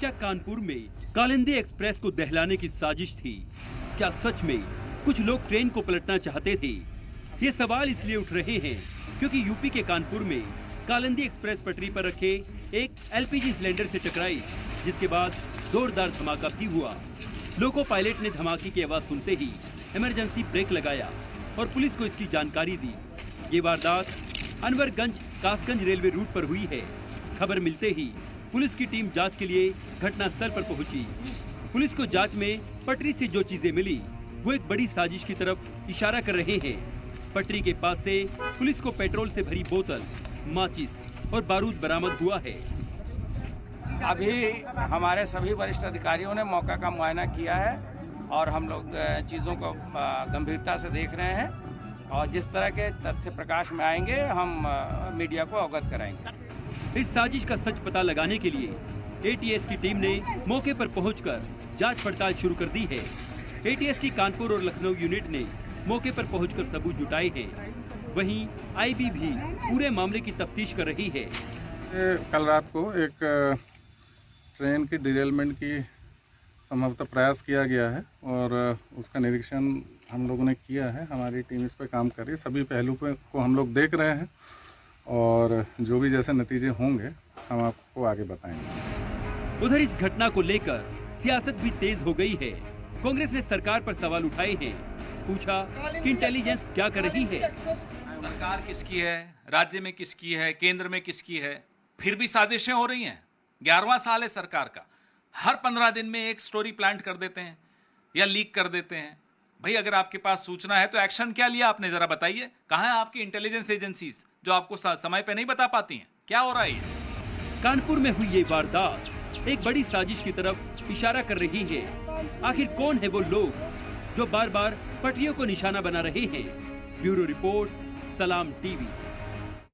क्या कानपुर में कालिंदी एक्सप्रेस को दहलाने की साजिश थी? क्या सच में कुछ लोग ट्रेन को पलटना चाहते थे? ये सवाल इसलिए उठ रहे हैं क्योंकि यूपी के कानपुर में कालिंदी एक्सप्रेस पटरी पर रखे एक एलपीजी सिलेंडर से टकराई, जिसके बाद जोरदार धमाका भी हुआ। लोको पायलट ने धमाके की आवाज सुनते ही इमरजेंसी ब्रेक लगाया और पुलिस को इसकी जानकारी दी। ये वारदात अनवरगंज कासगंज रेलवे रूट पर हुई है। खबर मिलते ही पुलिस की टीम जांच के लिए घटनास्थल पर पहुंची। पुलिस को जांच में पटरी से जो चीजें मिली वो एक बड़ी साजिश की तरफ इशारा कर रहे हैं। पटरी के पास से पुलिस को पेट्रोल से भरी बोतल, माचिस और बारूद बरामद हुआ है। अभी हमारे सभी वरिष्ठ अधिकारियों ने मौका का मुआयना किया है और हम लोग चीज़ों को गंभीरता से देख रहे हैं और जिस तरह के तथ्य प्रकाश में आएंगे हम मीडिया को अवगत कराएंगे। इस साजिश का सच पता लगाने के लिए एटीएस की टीम ने मौके पर पहुंचकर जांच पड़ताल शुरू कर दी है। एटीएस की कानपुर और लखनऊ यूनिट ने मौके पर पहुंचकर सबूत जुटाए हैं। वहीं आईबी भी पूरे मामले की तफ्तीश कर रही है। कल रात को एक ट्रेन की डिरेलमेंट की संभवतः प्रयास किया गया है और उसका निरीक्षण हम लोगों ने किया है। हमारी टीम इस पर काम कर रही है। सभी पहलू को हम लोग देख रहे हैं और जो भी जैसे नतीजे होंगे हम आपको आगे बताएंगे। उधर इस घटना को लेकर सियासत भी तेज हो गई है। कांग्रेस ने सरकार पर सवाल उठाए हैं। पूछा कि इंटेलिजेंस क्या कर रही है? सरकार किसकी है, राज्य में किसकी है, केंद्र में किसकी है? फिर भी साजिशें हो रही हैं। 11वां साल है सरकार का। हर 15 दिन में एक स्टोरी प्लांट कर देते हैं या लीक कर देते हैं। भाई अगर आपके पास सूचना है तो एक्शन क्या लिया आपने, जरा बताइए। कहाँ है आपकी इंटेलिजेंस एजेंसीज जो आपको समय पे नहीं बता पाती हैं? क्या हो रहा है? कानपुर में हुई ये वारदात एक बड़ी साजिश की तरफ इशारा कर रही है। आखिर कौन है वो लोग जो बार बार पटरियों को निशाना बना रहे हैं? ब्यूरो रिपोर्ट, सलाम टीवी।